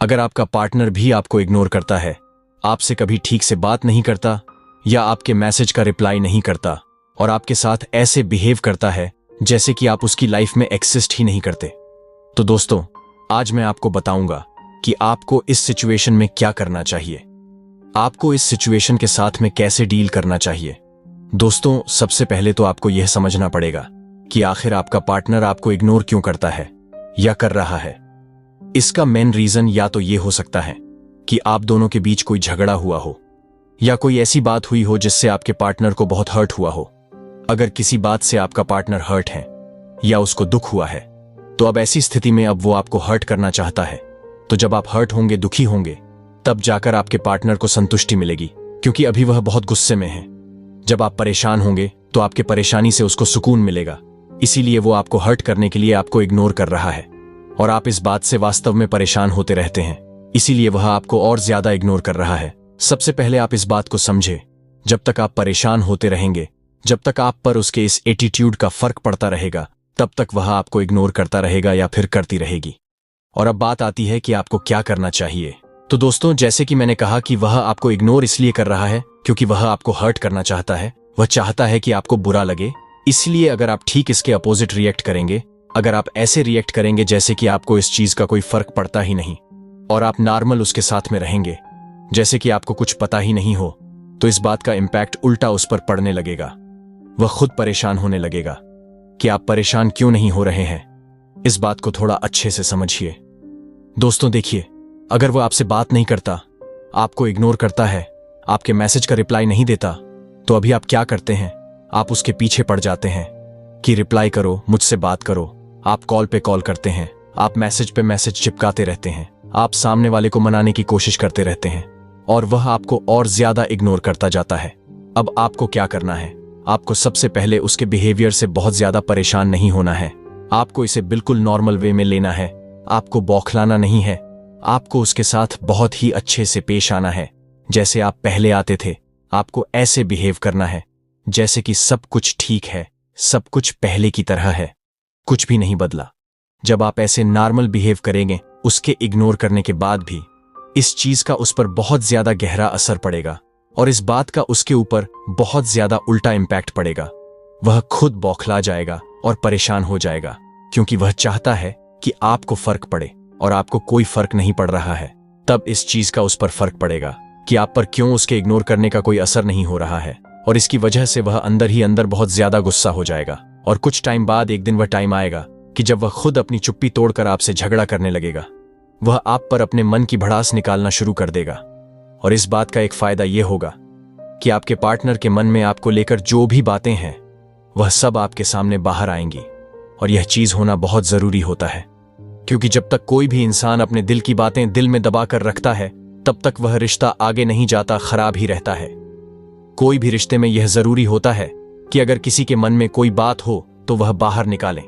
अगर आपका पार्टनर भी आपको इग्नोर करता है, आपसे कभी ठीक से बात नहीं करता या आपके मैसेज का रिप्लाई नहीं करता और आपके साथ ऐसे बिहेव करता है जैसे कि आप उसकी लाइफ में एक्सिस्ट ही नहीं करते, तो दोस्तों आज मैं आपको बताऊंगा कि आपको इस सिचुएशन में क्या करना चाहिए, आपको इस सिचुएशन के साथ में कैसे डील करना चाहिए। दोस्तों सबसे पहले तो आपको यह समझना पड़ेगा कि आखिर आपका पार्टनर आपको इग्नोर क्यों करता है या कर रहा है। इसका मेन रीजन या तो यह हो सकता है कि आप दोनों के बीच कोई झगड़ा हुआ हो या कोई ऐसी बात हुई हो जिससे आपके पार्टनर को बहुत हर्ट हुआ हो। अगर किसी बात से आपका पार्टनर हर्ट है या उसको दुख हुआ है, तो अब ऐसी स्थिति में अब वो आपको हर्ट करना चाहता है। तो जब आप हर्ट होंगे, दुखी होंगे, तब जाकर आपके पार्टनर को संतुष्टि मिलेगी, क्योंकि अभी वह बहुत गुस्से में है। जब आप परेशान होंगे तो आपके परेशानी से उसको सुकून मिलेगा, इसीलिए वो आपको हर्ट करने के लिए आपको इग्नोर कर रहा है और आप इस बात से वास्तव में परेशान होते रहते हैं, इसीलिए वह आपको और ज्यादा इग्नोर कर रहा है। सबसे पहले आप इस बात को समझे, जब तक आप परेशान होते रहेंगे, जब तक आप पर उसके इस एटीट्यूड का फर्क पड़ता रहेगा, तब तक वह आपको इग्नोर करता रहेगा या फिर करती रहेगी। और अब बात आती है कि आपको क्या करना चाहिए। तो दोस्तों जैसे कि मैंने कहा कि वह आपको इग्नोर इसलिए कर रहा है क्योंकि वह आपको हर्ट करना चाहता है, वह चाहता है कि आपको बुरा लगे। इसलिए अगर आप ठीक इसके अपोजिट रिएक्ट करेंगे, अगर आप ऐसे रिएक्ट करेंगे जैसे कि आपको इस चीज का कोई फर्क पड़ता ही नहीं और आप नॉर्मल उसके साथ में रहेंगे जैसे कि आपको कुछ पता ही नहीं हो, तो इस बात का इंपैक्ट उल्टा उस पर पड़ने लगेगा। वह खुद परेशान होने लगेगा कि आप परेशान क्यों नहीं हो रहे हैं। इस बात को थोड़ा अच्छे से समझिए। दोस्तों देखिए, अगर वह आपसे बात नहीं करता, आपको इग्नोर करता है, आपके मैसेज का रिप्लाई नहीं देता, तो अभी आप क्या करते हैं? आप उसके पीछे पड़ जाते हैं कि रिप्लाई करो, मुझसे बात करो। आप कॉल पे कॉल करते हैं, आप मैसेज पे मैसेज चिपकाते रहते हैं, आप सामने वाले को मनाने की कोशिश करते रहते हैं और वह आपको और ज्यादा इग्नोर करता जाता है। अब आपको क्या करना है? आपको सबसे पहले उसके बिहेवियर से बहुत ज्यादा परेशान नहीं होना है। आपको इसे बिल्कुल नॉर्मल वे में लेना है। आपको बौखलाना नहीं है। आपको उसके साथ बहुत ही अच्छे से पेश आना है, जैसे आप पहले आते थे। आपको ऐसे बिहेव करना है जैसे कि सब कुछ ठीक है, सब कुछ पहले की तरह है, कुछ भी नहीं बदला। जब आप ऐसे नॉर्मल बिहेव करेंगे, उसके इग्नोर करने के बाद भी इस चीज का उस पर बहुत ज्यादा गहरा असर पड़ेगा और इस बात का उसके ऊपर बहुत ज्यादा उल्टा इंपैक्ट पड़ेगा। वह खुद बौखला जाएगा और परेशान हो जाएगा, क्योंकि वह चाहता है कि आपको फर्क पड़े और आपको कोई फर्क नहीं पड़ रहा है। तब इस चीज का उस पर फर्क पड़ेगा कि आप पर क्यों उसके इग्नोर करने का कोई असर नहीं हो रहा है, और इसकी वजह से वह अंदर ही अंदर बहुत ज्यादा गुस्सा हो जाएगा। और कुछ टाइम बाद एक दिन वह टाइम आएगा कि जब वह खुद अपनी चुप्पी तोड़कर आपसे झगड़ा करने लगेगा। वह आप पर अपने मन की भड़ास निकालना शुरू कर देगा और इस बात का एक फायदा यह होगा कि आपके पार्टनर के मन में आपको लेकर जो भी बातें हैं, वह सब आपके सामने बाहर आएंगी। और यह चीज होना बहुत जरूरी होता है, क्योंकि जब तक कोई भी इंसान अपने दिल की बातें दिल में दबा कर रखता है, तब तक वह रिश्ता आगे नहीं जाता, खराब ही रहता है। कोई भी रिश्ते में यह जरूरी होता है कि अगर किसी के मन में कोई बात हो तो वह बाहर निकालें,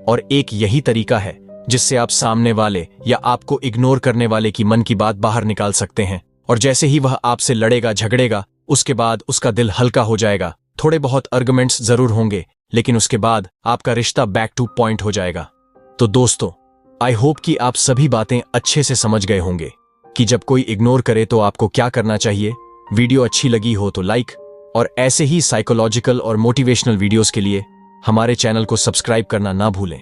और एक यही तरीका है जिससे आप सामने वाले या आपको इग्नोर करने वाले की मन की बात बाहर निकाल सकते हैं। और जैसे ही वह आपसे लड़ेगा, झगड़ेगा, उसके बाद उसका दिल हल्का हो जाएगा। थोड़े बहुत आर्गुमेंट्स जरूर होंगे, लेकिन उसके बाद आपका रिश्ता बैक टू पॉइंट हो जाएगा। तो दोस्तों, आई होप कि आप सभी बातें अच्छे से समझ गए होंगे कि जब कोई इग्नोर करे तो आपको क्या करना चाहिए। वीडियो अच्छी लगी हो तो लाइक, और ऐसे ही साइकोलॉजिकल और मोटिवेशनल वीडियोस के लिए हमारे चैनल को सब्सक्राइब करना ना भूलें।